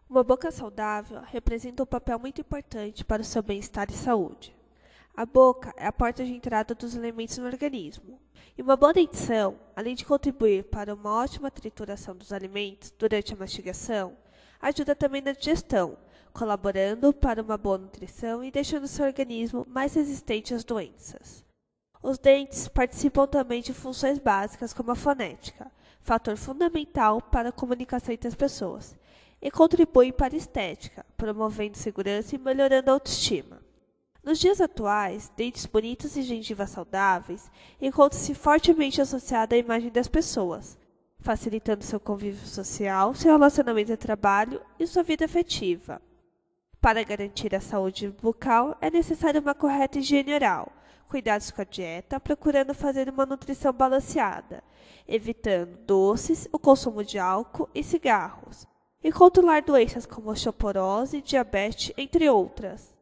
Uma boca saudável representa um papel muito importante para o seu bem-estar e saúde. A boca é a porta de entrada dos alimentos no organismo. E uma boa dentição, além de contribuir para uma ótima trituração dos alimentos durante a mastigação, ajuda também na digestão, colaborando para uma boa nutrição e deixando seu organismo mais resistente às doenças. Os dentes participam também de funções básicas como a fonética, fator fundamental para a comunicação entre as pessoas, e contribuem para a estética, promovendo segurança e melhorando a autoestima. Nos dias atuais, dentes bonitos e gengivas saudáveis encontram-se fortemente associados à imagem das pessoas, facilitando seu convívio social, seu relacionamento de trabalho e sua vida afetiva. Para garantir a saúde bucal, é necessária uma correta higiene oral, cuidados com a dieta, procurando fazer uma nutrição balanceada, evitando doces, o consumo de álcool e cigarros, e controlar doenças como osteoporose, diabetes, entre outras.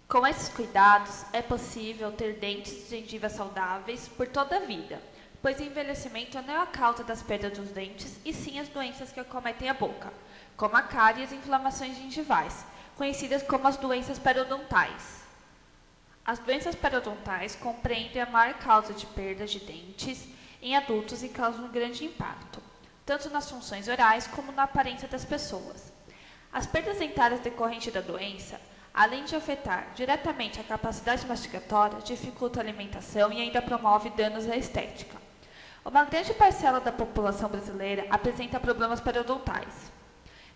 Com esses cuidados, é possível ter dentes e gengivas saudáveis por toda a vida, pois o envelhecimento não é a causa das perdas dos dentes, e sim as doenças que acometem a boca, como a cárie e as inflamações gengivais, conhecidas como as doenças periodontais. As doenças periodontais compreendem a maior causa de perda de dentes em adultos e causam um grande impacto, tanto nas funções orais como na aparência das pessoas. As perdas dentárias decorrentes da doença, além de afetar diretamente a capacidade mastigatória, dificulta a alimentação e ainda promove danos à estética. Uma grande parcela da população brasileira apresenta problemas periodontais.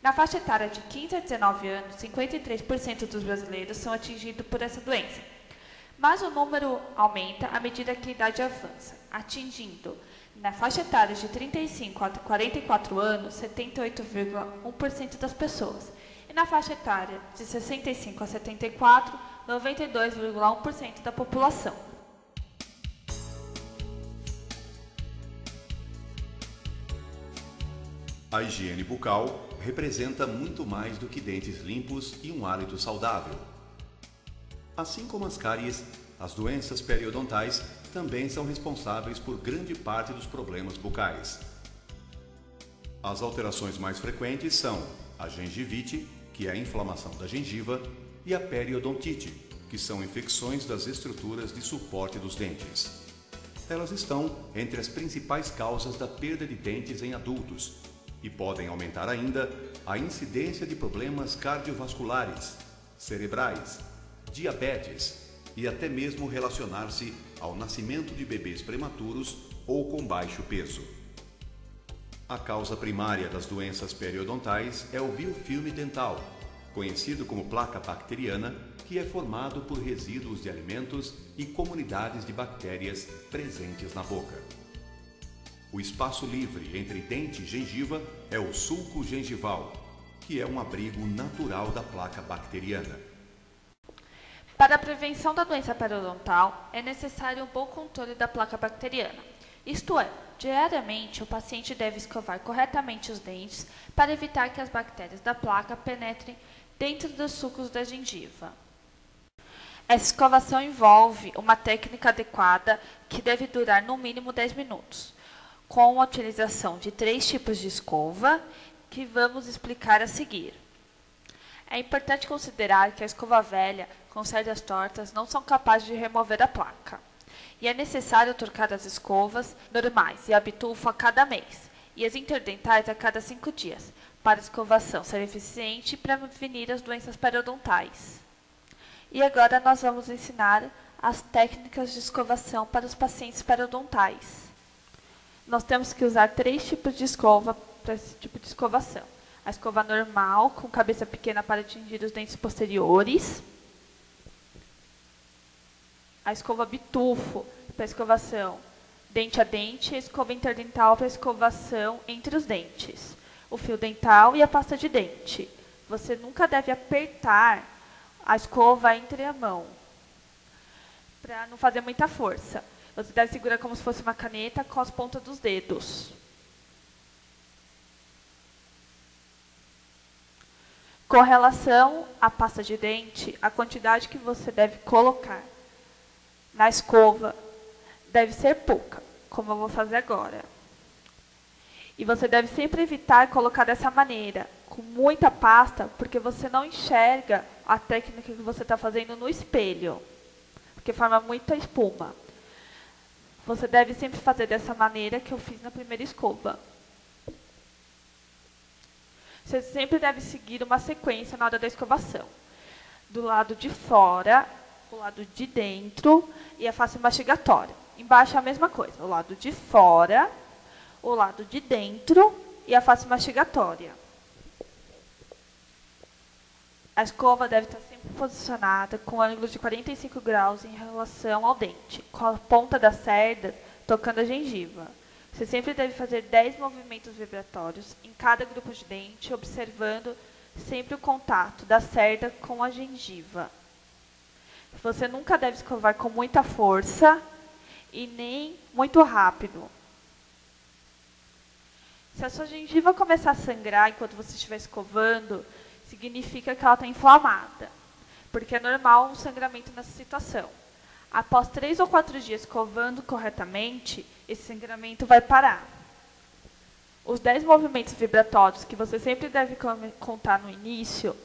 Na faixa etária de 15 a 19 anos, 53% dos brasileiros são atingidos por essa doença. Mas o número aumenta à medida que a idade avança, atingindo, na faixa etária de 35 a 44 anos, 78,1% das pessoas, e na faixa etária de 65 a 74, 92,1% da população. A higiene bucal representa muito mais do que dentes limpos e um hálito saudável. Assim como as cáries, as doenças periodontais também são responsáveis por grande parte dos problemas bucais. As alterações mais frequentes são a gengivite, que é a inflamação da gengiva, e a periodontite, que são infecções das estruturas de suporte dos dentes. Elas estão entre as principais causas da perda de dentes em adultos e podem aumentar ainda a incidência de problemas cardiovasculares, cerebrais, diabetes e até mesmo relacionar-se ao nascimento de bebês prematuros ou com baixo peso. A causa primária das doenças periodontais é o biofilme dental, conhecido como placa bacteriana, que é formado por resíduos de alimentos e comunidades de bactérias presentes na boca. O espaço livre entre dente e gengiva é o sulco gengival, que é um abrigo natural da placa bacteriana. Para a prevenção da doença periodontal, é necessário um bom controle da placa bacteriana. Isto é, diariamente o paciente deve escovar corretamente os dentes para evitar que as bactérias da placa penetrem dentro dos sulcos da gengiva. Essa escovação envolve uma técnica adequada que deve durar no mínimo 10 minutos, com a utilização de 3 tipos de escova que vamos explicar a seguir. É importante considerar que a escova velha com cerdas tortas não são capazes de remover a placa. E é necessário trocar as escovas normais e a bitufo a cada mês, e as interdentais a cada 5 dias, para a escovação ser eficiente e prevenir as doenças periodontais. E agora nós vamos ensinar as técnicas de escovação para os pacientes periodontais. Nós temos que usar 3 tipos de escova para esse tipo de escovação. A escova normal, com cabeça pequena para atingir os dentes posteriores. A escova bitufo para escovação dente a dente. A escova interdental para escovação entre os dentes. O fio dental e a pasta de dente. Você nunca deve apertar a escova entre a mão, para não fazer muita força. Você deve segurar como se fosse uma caneta com as pontas dos dedos. Com relação à pasta de dente, a quantidade que você deve colocar na escova deve ser pouca, como eu vou fazer agora. E você deve sempre evitar colocar dessa maneira, com muita pasta, porque você não enxerga a técnica que você está fazendo no espelho, porque forma muita espuma. Você deve sempre fazer dessa maneira que eu fiz na primeira escova. Você sempre deve seguir uma sequência na hora da escovação. Do lado de fora, o lado de dentro e a face mastigatória. Embaixo é a mesma coisa, o lado de fora, o lado de dentro e a face mastigatória. A escova deve estar sempre posicionada com ângulo de 45 graus em relação ao dente, com a ponta da cerda tocando a gengiva. Você sempre deve fazer 10 movimentos vibratórios em cada grupo de dente, observando sempre o contato da cerda com a gengiva. Você nunca deve escovar com muita força e nem muito rápido. Se a sua gengiva começar a sangrar enquanto você estiver escovando, significa que ela está inflamada, porque é normal um sangramento nessa situação. Após 3 ou 4 dias escovando corretamente, esse sangramento vai parar. Os 10 movimentos vibratórios que você sempre deve contar no início,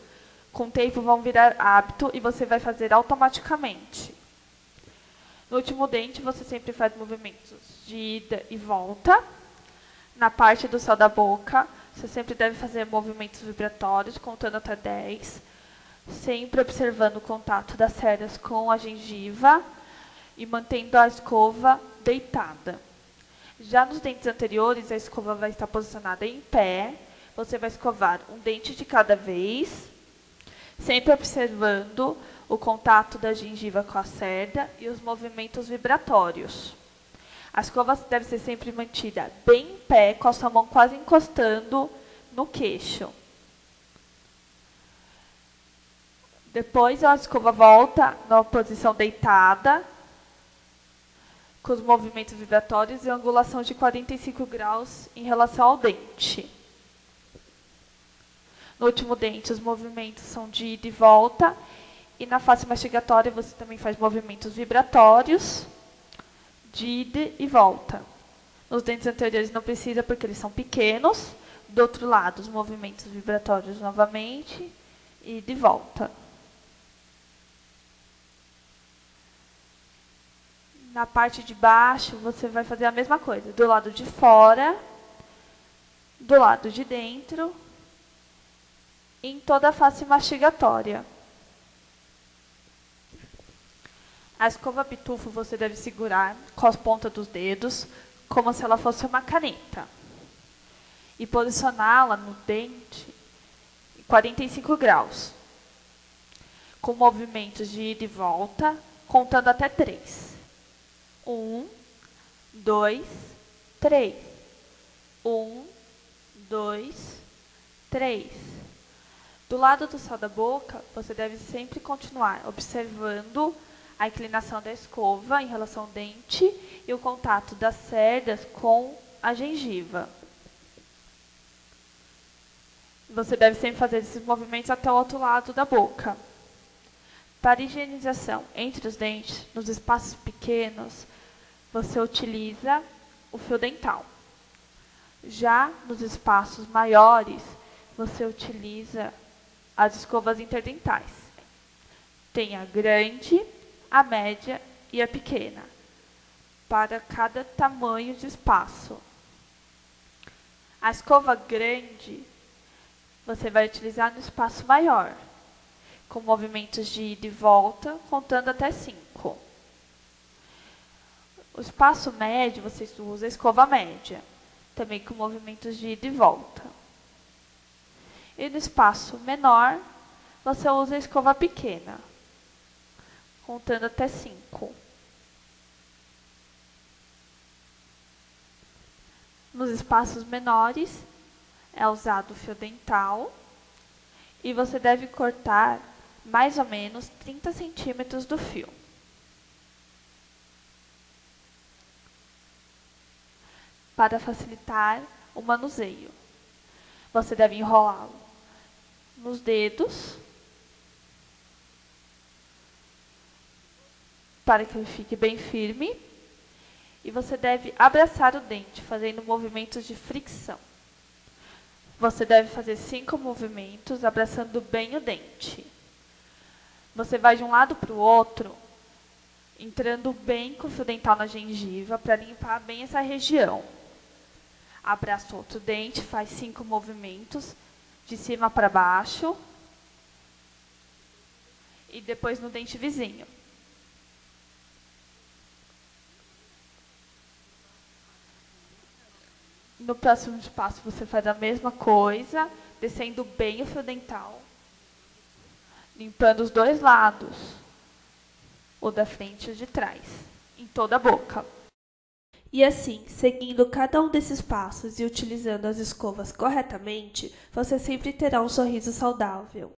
com o tempo vão virar hábito e você vai fazer automaticamente. No último dente, você sempre faz movimentos de ida e volta. Na parte do céu da boca, você sempre deve fazer movimentos vibratórios, contando até 10, sempre observando o contato das cerdas com a gengiva e mantendo a escova deitada. Já nos dentes anteriores, a escova vai estar posicionada em pé. Você vai escovar um dente de cada vez, sempre observando o contato da gengiva com a cerda e os movimentos vibratórios. A escova deve ser sempre mantida bem em pé, com a sua mão quase encostando no queixo. Depois a escova volta na posição deitada, com os movimentos vibratórios e angulação de 45 graus em relação ao dente. No último dente, os movimentos são de ida e volta. E na face mastigatória, você também faz movimentos vibratórios de ida e volta. Nos dentes anteriores não precisa, porque eles são pequenos. Do outro lado, os movimentos vibratórios novamente e de volta. Na parte de baixo, você vai fazer a mesma coisa. Do lado de fora, do lado de dentro, em toda a face mastigatória. A escova pitufo você deve segurar com as pontas dos dedos, como se ela fosse uma caneta. E posicioná-la no dente em 45 graus. Com movimentos de ida e volta, contando até 3. 1, 2, 3. 1, 2, 3. Do lado do céu da boca, você deve sempre continuar observando a inclinação da escova em relação ao dente e o contato das cerdas com a gengiva. Você deve sempre fazer esses movimentos até o outro lado da boca. Para higienização entre os dentes, nos espaços pequenos, você utiliza o fio dental. Já nos espaços maiores, você utiliza as escovas interdentais. Tem a grande, a média e a pequena, para cada tamanho de espaço. A escova grande, você vai utilizar no espaço maior, com movimentos de ida e volta, contando até 5. O espaço médio, você usa a escova média, também com movimentos de ida e volta. E no espaço menor, você usa a escova pequena, contando até 5. Nos espaços menores, é usado o fio dental e você deve cortar mais ou menos 30 centímetros do fio. Para facilitar o manuseio, você deve enrolá-lo nos dedos para que ele fique bem firme e você deve abraçar o dente fazendo movimentos de fricção. Você deve fazer 5 movimentos, abraçando bem o dente. Você vai de um lado para o outro, entrando bem com o fio dental na gengiva para limpar bem essa região. Abraça o outro dente, faz 5 movimentos, de cima para baixo. E depois no dente vizinho. No próximo passo você faz a mesma coisa, descendo bem o fio dental, limpando os 2 lados, o da frente e o de trás, em toda a boca. E assim, seguindo cada um desses passos e utilizando as escovas corretamente, você sempre terá um sorriso saudável.